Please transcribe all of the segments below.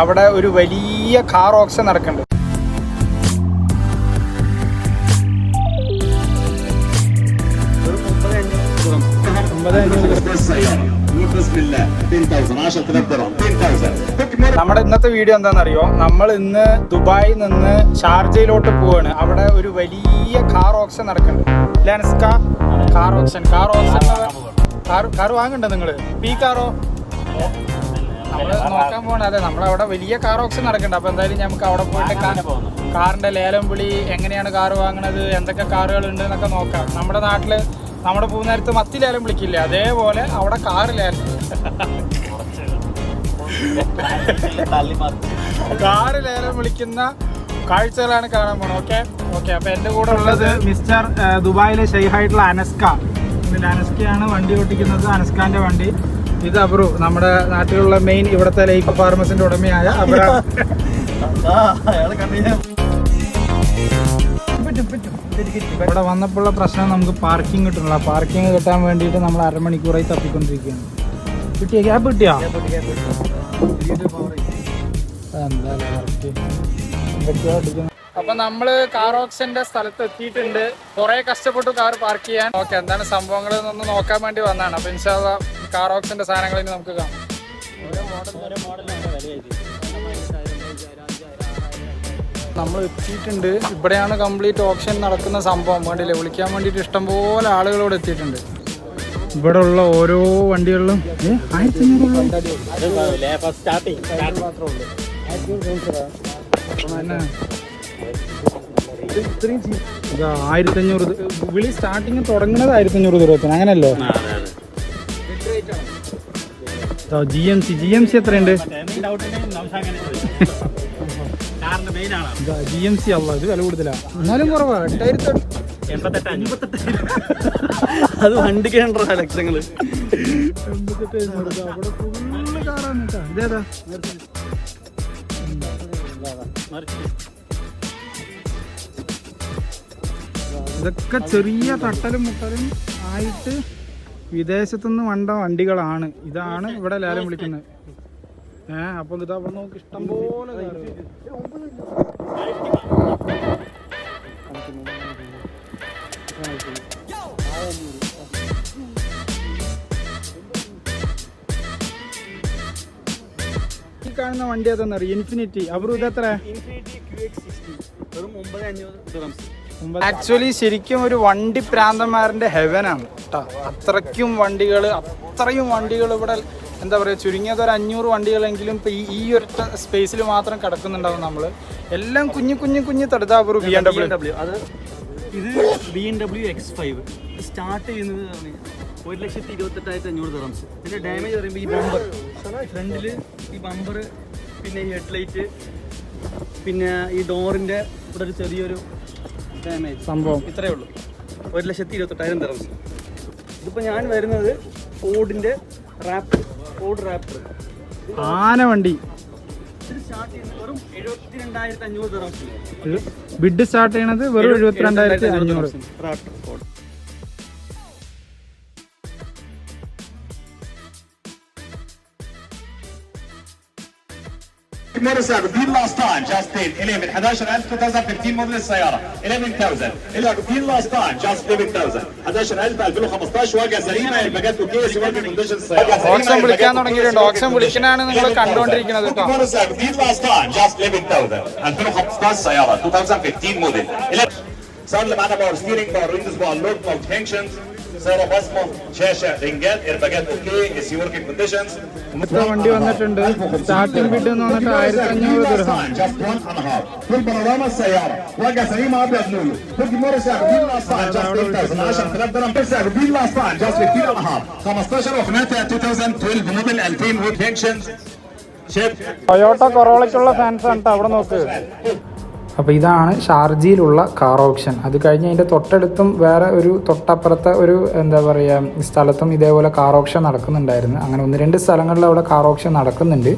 അവിടെ ഒരു വലിയ കാർ ഓപ്ഷൻ നടക്കുന്നുണ്ട്. നമ്മുടെ ഇന്നത്തെ വീഡിയോ എന്താണെന്നറിയോ? നമ്മൾ ഇന്ന് ദുബായിൽ നിന്ന് ഷാർജയിലോട്ട് പോവാണ്. അവിടെ ഒരു വലിയ കാർ ഓപ്ഷൻ നടക്കുന്നുണ്ട്. ലെൻസ്ക കാർ ഓപ്ഷൻ കാർ വാങ്ങണ്ടോ നിങ്ങള്? ഈ കാറോ നമ്മള് നോക്കാൻ പോകണം. അതെ, നമ്മളവിടെ വലിയ കാർ ഓപ്ഷൻ നടക്കുന്നുണ്ട്. അപ്പൊ എന്തായാലും നമുക്ക് അവിടെ പോയിട്ട് കാറിന്റെ ലേലം വിളി, എങ്ങനെയാണ് കാർ വാങ്ങണത്, എന്തൊക്കെ കാറുകൾ ഉണ്ട് എന്നൊക്കെ നോക്കാം. നമ്മുടെ നാട്ടില് നമ്മുടെ പൂന്നേരത്ത് മത്തി ലേലം വിളിക്കില്ലേ, അതേപോലെ അവിടെ കാറ് ലേലം വിളിക്കുന്ന കാഴ്ചകളാണ് കാണാൻ പോണത്. ഓക്കെ അപ്പൊ എന്റെ കൂടെ ഉള്ളത് മിസ്റ്റർ ദുബായിലെ ഷെയ്ഖായിട്ടുള്ള അനസ്ക. അനസ്കയാണ് വണ്ടി ഓട്ടിക്കുന്നത്, അനസ്കാന്റെ വണ്ടി. ഇത് അബ്രു, നമ്മുടെ നാട്ടിലുള്ള മെയിൻ ഇവിടുത്തെ ലേക്ക് ഫാർമസിന്റെ ഉടമയായ അബ്രാ. ഇവിടെ വന്നപ്പോഴുള്ള പ്രശ്നം നമുക്ക് പാർക്കിംഗ് കിട്ടുന്നില്ല. പാർക്കിംഗ് കിട്ടാൻ വേണ്ടിയിട്ട് നമ്മൾ അരമണിക്കൂറായി തപ്പിക്കൊണ്ടിരിക്കുകയാണ്. ക്യാബ് കിട്ടിയോ? അപ്പൊ നമ്മള് കാർ ഓപ്ഷന്റെ സ്ഥലത്ത് എത്തിയിട്ടുണ്ട്. കുറെ കഷ്ടപ്പെട്ടു കാർ പാർക്ക് ചെയ്യാൻ. ഓക്കെ, എന്താണ് സംഭവങ്ങൾ എന്നൊന്ന് നോക്കാൻ വേണ്ടി വന്നതാണ്. അപ്പൊ ഇൻഷാ അല്ലാഹ് കാർ ഓപ്ഷന്റെ സാധനങ്ങൾ ഇനി നമുക്ക് കാണാം. നമ്മൾ എത്തിയിട്ടുണ്ട്. ഇവിടെയാണ് കംപ്ലീറ്റ് ഓപ്ഷൻ നടക്കുന്ന സംഭവം. വേണ്ടിയില്ലേ, വിളിക്കാൻ വേണ്ടിയിട്ട് ഇഷ്ടംപോലെ ആളുകളോട് എത്തിയിട്ടുണ്ട്. ഇവിടെ ഉള്ള ഓരോ വണ്ടികളിലും 1500 വിളി സ്റ്റാർട്ടിങ് തുടങ്ങുന്നത് 1500 ദൂരത്തിന്, അങ്ങനല്ലോ? GMC എത്രയുണ്ട്? GMC അല്ല, ഇത് വില കൂടുതലാ. എന്നാലും കുറവാ, 8888. അത് വണ്ടിക്ക് ലക്ഷങ്ങള്. അവിടെ ഫുള്ള് കാറാണ് കേട്ടോ. ഇതേതാ? ഇതൊക്കെ ചെറിയ തട്ടലും മുട്ടലും ആയിട്ട് വിദേശത്തുനിന്ന് വണ്ട വണ്ടികളാണ്. ഇതാണ് ഇവിടെ ലേലം വിളിക്കുന്നത്. അപ്പൊ ഇതാ നോക്ക്, ഇഷ്ടം പോലെ ഈ കാണുന്ന വണ്ടി അതെന്നറിയാം, ഇൻഫിനിറ്റി. അബ്രു ഇതെത്ര? ആക്ച്വലി ശരിക്കും ഒരു വണ്ടി പ്രാന്തന്മാരുടെ ഹെവനാണ് കേട്ടോ. അത്രയും വണ്ടികൾ ഇവിടെ എന്താ പറയുക, ചുരുങ്ങിയത് ഒരു 500 വണ്ടികളെങ്കിലും ഇപ്പം ഈ ഒരൊറ്റ സ്പേസിൽ മാത്രം കിടക്കുന്നുണ്ടാവും. നമ്മൾ എല്ലാം കുഞ്ഞു തടുതാപൂർ BMW. അത് ഇത് BMW X5 സ്റ്റാർട്ട് ചെയ്യുന്നത് 1,28,500 ദിർഹംസ്. ഇതിന്റെ ഡാമേജ് പറയുമ്പോൾ ഈ ബമ്പർ, ഫ്രണ്ടിൽ ഈ ബമ്പർ, പിന്നെ ഈ ഹെഡ്ലൈറ്റ്, പിന്നെ ഈ ഡോറിന്റെ ഇവിടെ ഒരു ചെറിയൊരു ഡാമേജ് സംഭവം. ഇത്രയേ ഉള്ളൂ. 1,28,500 ദിർഹംസ്. ഇതിപ്പോൾ ഞാൻ വരുന്നത് ഫോർഡിന്റെ ഫോർഡ് റാപ്റ്റർ ആന വണ്ടി. ഇത് സ്റ്റാർട്ട് ചെയ്യുന്നത് വെറും 72,500 ദിർഹംസ്. ബിഡ് സ്റ്റാർട്ട് ചെയ്യണത് വെറും 72,500. Raptor Ford. motorcycle deal last time just paid 11,000 2015 موديل السياره 11,000 deal last time just 11,000 11,000 2015 واجهه سليمه الباجات وكيس واجهه كونديشن السياره auction വിളിക്കാൻ തുടങ്ങിയിട്ടുണ്ട്. ഓക്ഷൻ വിളിക്കാനാണ് നിങ്ങൾ കണ്ടുകൊണ്ടിരിക്കുന്നത് കേട്ടോ. motorcycle deal last time just 11,000 2015 سياره 2015 موديل صار اللي معنا باور ستيرنج باور ويندوز باور لوك باور فانكشنز سياره بصمه شاشه رنجات ايرباجات اوكي سي وركينج كونديشنز. ഇത്ര വണ്ടി വന്നിട്ടുണ്ട്. സ്റ്റാർട്ടിംഗ് ബിഡ് എന്ന് പറഞ്ഞിട്ട് 1,500 ദിർഹം. كل بانوراما السياره واجهه سليمه ابيض لولو كل motorcycle deal last time just 10,000 10,000 درهم motorcycle deal last time just 15.5 وخناتها 2012 موديل 2000 وود فانكشنز شيب Toyota കൊറോളയ്ക്കുള്ള fans ആണ് അവിടെ നോക്ക്. അപ്പോൾ ഇതാണ് ഷാർജയിലുള്ള കാർ ഓപ്ഷൻ. അത് കഴിഞ്ഞ് അതിൻ്റെ തൊട്ടടുത്തും വേറെ ഒരു തൊട്ടപ്പുറത്തെ ഒരു എന്താ പറയുക സ്ഥലത്തും ഇതേപോലെ കാർ ഓപ്ഷൻ നടക്കുന്നുണ്ടായിരുന്നു. അങ്ങനെ 1-2 സ്ഥലങ്ങളിൽ അവിടെ കാർ ഓപ്ഷൻ നടക്കുന്നുണ്ട്.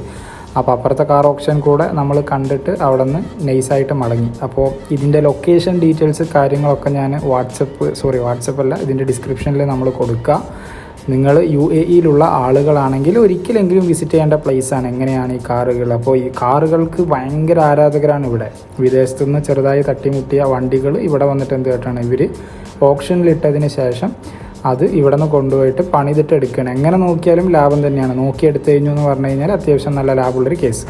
അപ്പോൾ അപ്പുറത്തെ കാർ ഓപ്ഷൻ കൂടെ നമ്മൾ കണ്ടിട്ട് അവിടെ നിന്ന് നൈസായിട്ട് മടങ്ങി. അപ്പോൾ ഇതിൻ്റെ ലൊക്കേഷൻ ഡീറ്റെയിൽസ് കാര്യങ്ങളൊക്കെ ഞാൻ വാട്സപ്പല്ല ഇതിൻ്റെ ഡിസ്ക്രിപ്ഷനിൽ നമ്മൾ കൊടുക്കുക. നിങ്ങൾ UAE-യിലുള്ള ആളുകളാണെങ്കിൽ ഒരിക്കലെങ്കിലും വിസിറ്റ് ചെയ്യേണ്ട പ്ലേസാണ്. എങ്ങനെയാണ് ഈ കാറുകൾ. അപ്പോൾ ഈ കാറുകൾക്ക് ഭയങ്കര ആരാധകരാണ് ഇവിടെ. വിദേശത്തുനിന്ന് ചെറുതായി തട്ടിമുട്ടിയ വണ്ടികൾ ഇവിടെ വന്നിട്ട് എന്ത് കേട്ടാണ് ഇവർ ഓപ്ഷനിലിട്ടതിന് ശേഷം അത് ഇവിടെ നിന്ന് കൊണ്ടുപോയിട്ട് പണിതിട്ട് എടുക്കുകയാണ്. എങ്ങനെ നോക്കിയാലും ലാഭം തന്നെയാണ്. നോക്കിയെടുത്ത് കഴിഞ്ഞു എന്ന് പറഞ്ഞു കഴിഞ്ഞാൽ അത്യാവശ്യം നല്ല ലാഭമുള്ളൊരു കേസ്.